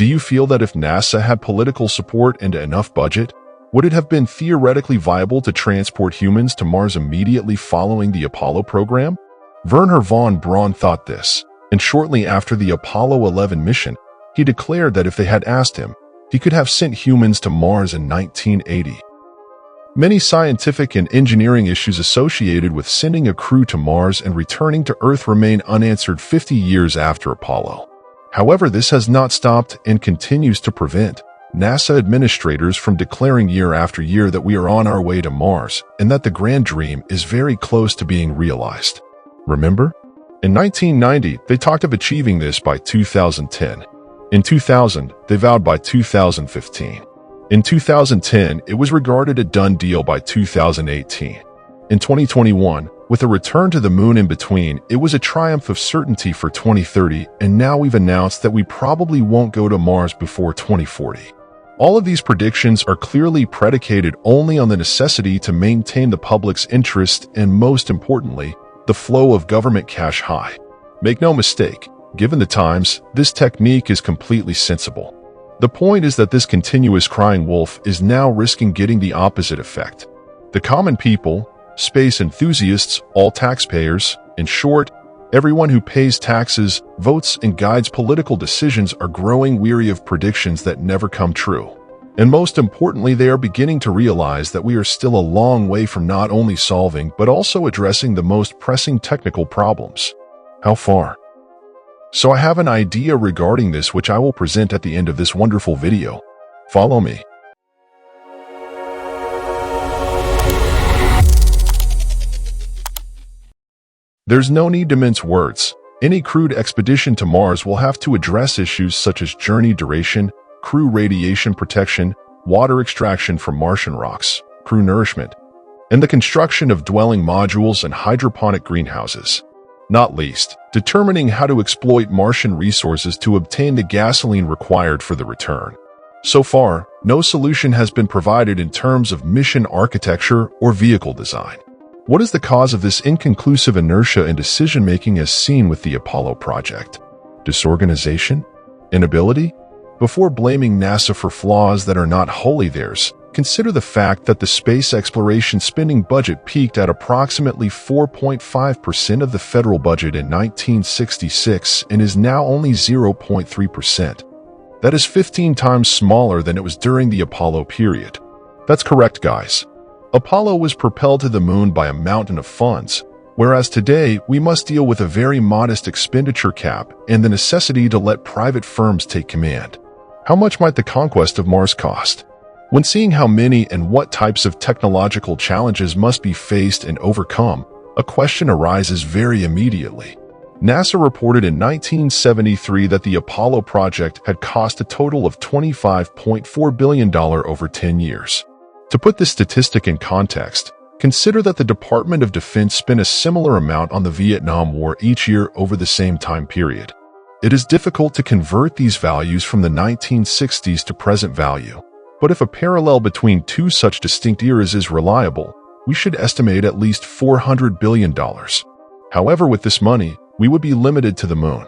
Do you feel that if NASA had political support and enough budget, would it have been theoretically viable to transport humans to Mars immediately following the Apollo program? Wernher von Braun thought this, and shortly after the Apollo 11 mission, he declared that if they had asked him, he could have sent humans to Mars in 1980. Many scientific and engineering issues associated with sending a crew to Mars and returning to Earth remain unanswered 50 years after Apollo. However, this has not stopped and continues to prevent NASA administrators from declaring year after year that we are on our way to Mars and that the grand dream is very close to being realized. Remember? In 1990, they talked of achieving this by 2010. In 2000, they vowed by 2015. In 2010, it was regarded a done deal by 2018. In 2021, with a return to the moon in between, it was a triumph of certainty for 2030, and now we've announced that we probably won't go to Mars before 2040. All of these predictions are clearly predicated only on the necessity to maintain the public's interest and, most importantly, the flow of government cash high. Make no mistake, given the times, this technique is completely sensible. The point is that this continuous crying wolf is now risking getting the opposite effect. The common people, space enthusiasts, all taxpayers, in short, everyone who pays taxes, votes, and guides political decisions are growing weary of predictions that never come true. And most importantly, they are beginning to realize that we are still a long way from not only solving but also addressing the most pressing technical problems. How far? So I have an idea regarding this which I will present at the end of this wonderful video. Follow me. There's no need to mince words. Any crewed expedition to Mars will have to address issues such as journey duration, crew radiation protection, water extraction from Martian rocks, crew nourishment, and the construction of dwelling modules and hydroponic greenhouses. Not least, determining how to exploit Martian resources to obtain the gasoline required for the return. So far, no solution has been provided in terms of mission architecture or vehicle design. What is the cause of this inconclusive inertia in decision-making as seen with the Apollo project? Disorganization? Inability? Before blaming NASA for flaws that are not wholly theirs, consider the fact that the space exploration spending budget peaked at approximately 4.5% of the federal budget in 1966 and is now only 0.3%. That is 15 times smaller than it was during the Apollo period. That's correct, guys. Apollo was propelled to the moon by a mountain of funds, whereas today we must deal with a very modest expenditure cap and the necessity to let private firms take command. How much might the conquest of Mars cost? When seeing how many and what types of technological challenges must be faced and overcome, a question arises very immediately. NASA reported in 1973 that the Apollo project had cost a total of $25.4 billion over 10 years. To put this statistic in context, consider that the Department of Defense spent a similar amount on the Vietnam War each year over the same time period. It is difficult to convert these values from the 1960s to present value. But if a parallel between two such distinct eras is reliable, we should estimate at least $400 billion. However, with this money, we would be limited to the moon.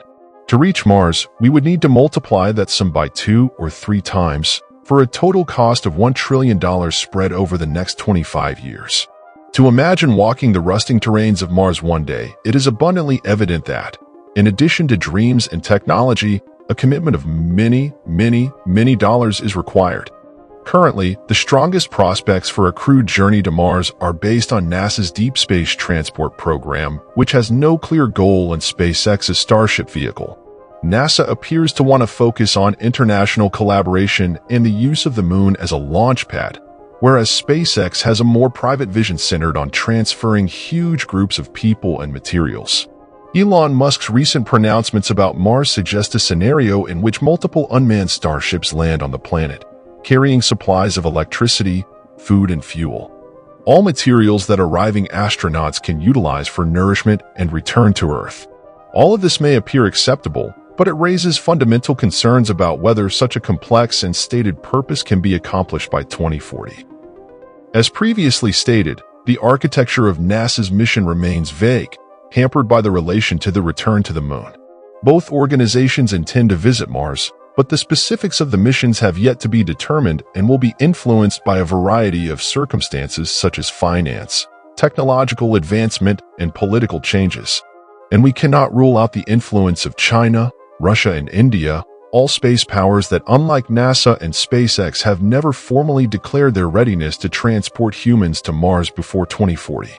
To reach Mars, we would need to multiply that sum by 2 or 3 times, for a total cost of $1 trillion spread over the next 25 years. To imagine walking the rusting terrains of Mars one day, it is abundantly evident that, in addition to dreams and technology, a commitment of many dollars is required. Currently, the strongest prospects for a crewed journey to Mars are based on NASA's Deep Space Transport program, which has no clear goal in SpaceX's Starship vehicle. NASA appears to want to focus on international collaboration and the use of the moon as a launch pad, whereas SpaceX has a more private vision centered on transferring huge groups of people and materials. Elon Musk's recent pronouncements about Mars suggest a scenario in which multiple unmanned starships land on the planet, carrying supplies of electricity, food, and fuel. All materials that arriving astronauts can utilize for nourishment and return to Earth. All of this may appear acceptable, but it raises fundamental concerns about whether such a complex and stated purpose can be accomplished by 2040. As previously stated, the architecture of NASA's mission remains vague, hampered by the relation to the return to the moon. Both organizations intend to visit Mars, but the specifics of the missions have yet to be determined and will be influenced by a variety of circumstances such as finance, technological advancement, and political changes. And we cannot rule out the influence of China, Russia, and India, all space powers that, unlike NASA and SpaceX, have never formally declared their readiness to transport humans to Mars before 2040.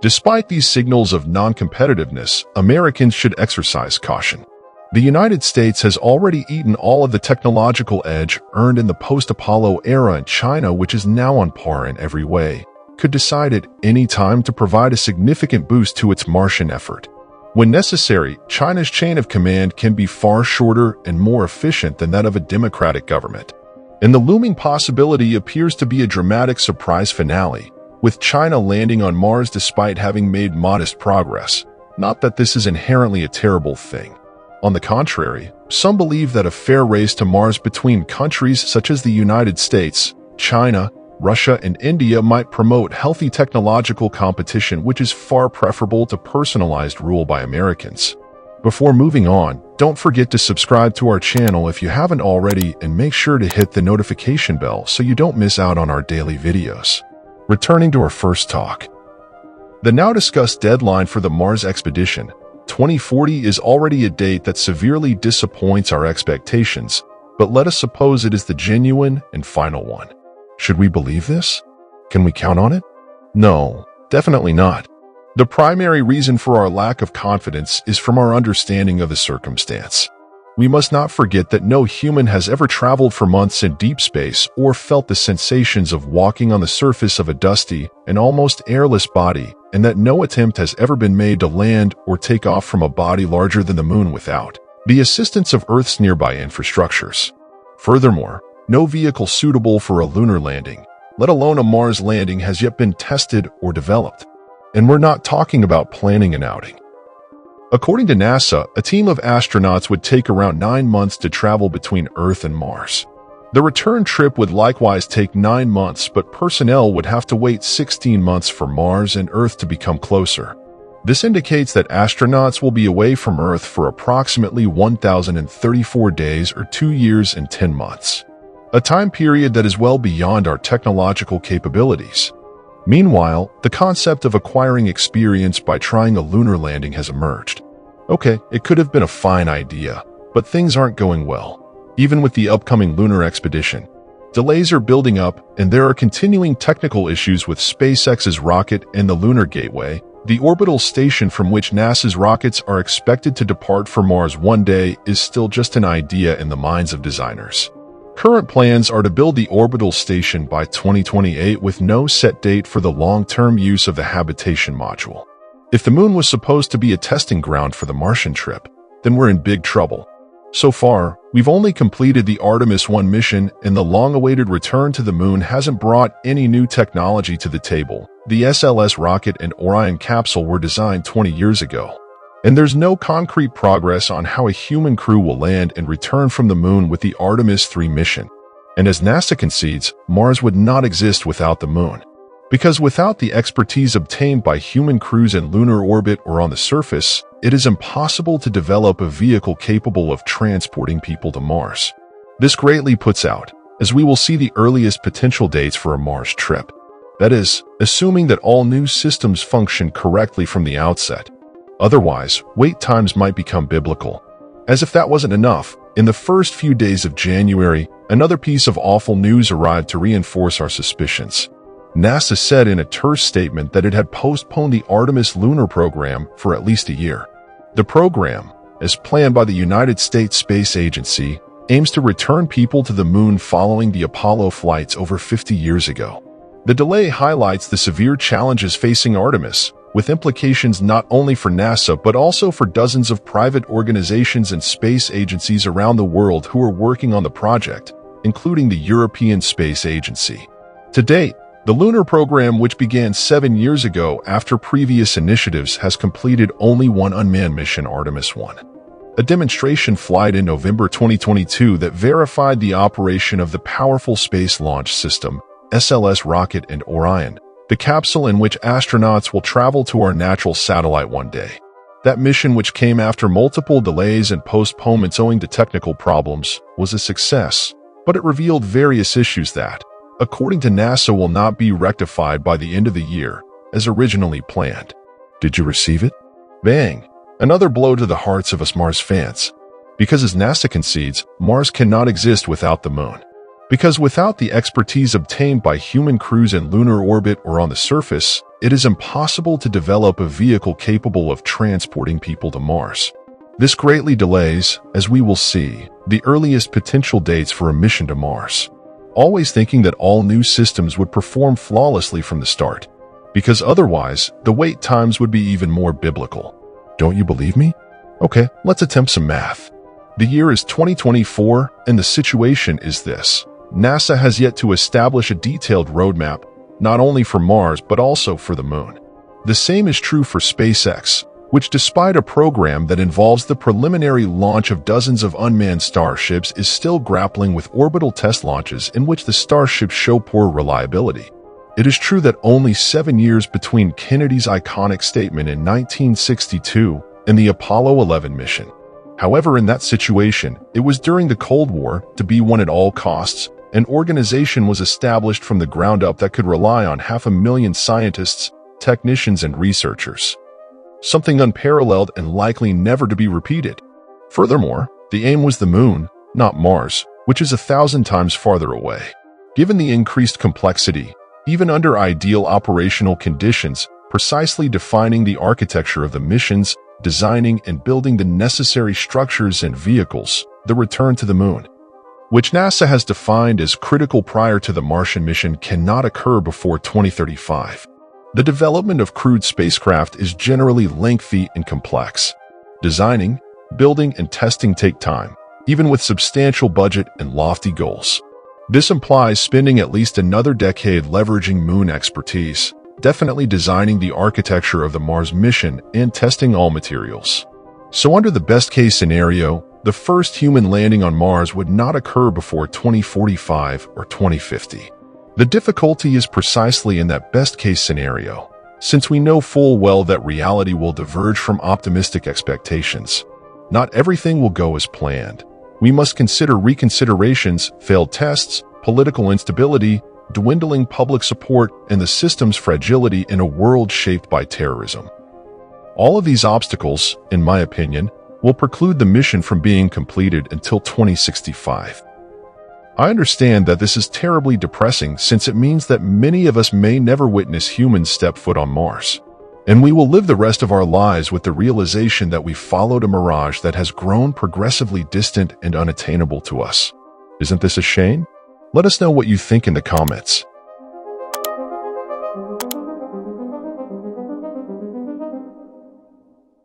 Despite these signals of non-competitiveness, Americans should exercise caution. The United States has already eaten all of the technological edge earned in the post-Apollo era, and China, which is now on par in every way, could decide at any time to provide a significant boost to its Martian effort. When necessary, China's chain of command can be far shorter and more efficient than that of a democratic government. And the looming possibility appears to be a dramatic surprise finale, with China landing on Mars despite having made modest progress. Not that this is inherently a terrible thing. On the contrary, some believe that a fair race to Mars between countries such as the United States, China, Russia, and India might promote healthy technological competition, which is far preferable to personalized rule by Americans. Before moving on, don't forget to subscribe to our channel if you haven't already, and make sure to hit the notification bell so you don't miss out on our daily videos. Returning to our first talk. The now discussed deadline for the Mars expedition, 2040, is already a date that severely disappoints our expectations, but let us suppose it is the genuine and final one. Should we believe this? Can we count on it? No, definitely not. The primary reason for our lack of confidence is from our understanding of the circumstance. We must not forget that no human has ever traveled for months in deep space or felt the sensations of walking on the surface of a dusty and almost airless body, and that no attempt has ever been made to land or take off from a body larger than the moon without the assistance of Earth's nearby infrastructures. Furthermore, no vehicle suitable for a lunar landing, let alone a Mars landing, has yet been tested or developed. And we're not talking about planning an outing. According to NASA, a team of astronauts would take around 9 months to travel between Earth and Mars. The return trip would likewise take 9 months, but personnel would have to wait 16 months for Mars and Earth to become closer. This indicates that astronauts will be away from Earth for approximately 1,034 days or 2 years and 10 months. A time period that is well beyond our technological capabilities. Meanwhile, the concept of acquiring experience by trying a lunar landing has emerged. Okay, it could have been a fine idea, but things aren't going well. Even with the upcoming lunar expedition, delays are building up, and there are continuing technical issues with SpaceX's rocket and the Lunar Gateway, the orbital station from which NASA's rockets are expected to depart for Mars one day, is still just an idea in the minds of designers. Current plans are to build the orbital station by 2028 with no set date for the long-term use of the habitation module. If the moon was supposed to be a testing ground for the Martian trip, then we're in big trouble. So far, we've only completed the Artemis 1 mission, and the long-awaited return to the moon hasn't brought any new technology to the table. The SLS rocket and Orion capsule were designed 20 years ago. And there's no concrete progress on how a human crew will land and return from the moon with the Artemis 3 mission. And as NASA concedes, Mars would not exist without the moon. Because without the expertise obtained by human crews in lunar orbit or on the surface, it is impossible to develop a vehicle capable of transporting people to Mars. This greatly puts out, as we will see, the earliest potential dates for a Mars trip. That is, assuming that all new systems function correctly from the outset. Otherwise, wait times might become biblical. As if that wasn't enough, in the first few days of January, another piece of awful news arrived to reinforce our suspicions. NASA said in a terse statement that it had postponed the Artemis lunar program for at least a year. The program, as planned by the United States Space Agency, aims to return people to the moon following the Apollo flights over 50 years ago. The delay highlights the severe challenges facing Artemis, with implications not only for NASA but also for dozens of private organizations and space agencies around the world who are working on the project, including the European Space Agency. To date, the lunar program, which began 7 years ago after previous initiatives, has completed only one unmanned mission, Artemis 1. A demonstration flight in November 2022 that verified the operation of the powerful Space Launch System, SLS rocket, and Orion, the capsule in which astronauts will travel to our natural satellite one day. That mission, which came after multiple delays and postponements owing to technical problems, was a success, but it revealed various issues that, according to NASA, will not be rectified by the end of the year, as originally planned. Did you receive it? Bang! Another blow to the hearts of us Mars fans. Because as NASA concedes, Mars cannot exist without the Moon. Because without the expertise obtained by human crews in lunar orbit or on the surface, it is impossible to develop a vehicle capable of transporting people to Mars. This greatly delays, as we will see, the earliest potential dates for a mission to Mars. Always thinking that all new systems would perform flawlessly from the start, because otherwise, the wait times would be even more biblical. Don't you believe me? Okay, let's attempt some math. The year is 2024, and the situation is this. NASA has yet to establish a detailed roadmap, not only for Mars but also for the Moon. The same is true for SpaceX, which despite a program that involves the preliminary launch of dozens of unmanned starships is still grappling with orbital test launches in which the starships show poor reliability. It is true that only 7 years between Kennedy's iconic statement in 1962 and the Apollo 11 mission. However, in that situation, it was during the Cold War, to be won at all costs. An organization was established from the ground up that could rely on 500,000 scientists, technicians, and researchers. Something unparalleled and likely never to be repeated. Furthermore, the aim was the Moon, not Mars, which is 1,000 times farther away. Given the increased complexity, even under ideal operational conditions, precisely defining the architecture of the missions, designing and building the necessary structures and vehicles, the return to the Moon, which NASA has defined as critical prior to the Martian mission, cannot occur before 2035. The development of crewed spacecraft is generally lengthy and complex. Designing, building, and testing take time, even with substantial budget and lofty goals. This implies spending at least another decade leveraging Moon expertise, definitely designing the architecture of the Mars mission and testing all materials. So under the best-case scenario, the first human landing on Mars would not occur before 2045 or 2050. The difficulty is precisely in that best-case scenario, since we know full well that reality will diverge from optimistic expectations. Not everything will go as planned. We must consider reconsiderations, failed tests, political instability, dwindling public support, and the system's fragility in a world shaped by terrorism. All of these obstacles, in my opinion, will preclude the mission from being completed until 2065. I understand that this is terribly depressing since it means that many of us may never witness humans step foot on Mars. And we will live the rest of our lives with the realization that we followed a mirage that has grown progressively distant and unattainable to us. Isn't this a shame? Let us know what you think in the comments.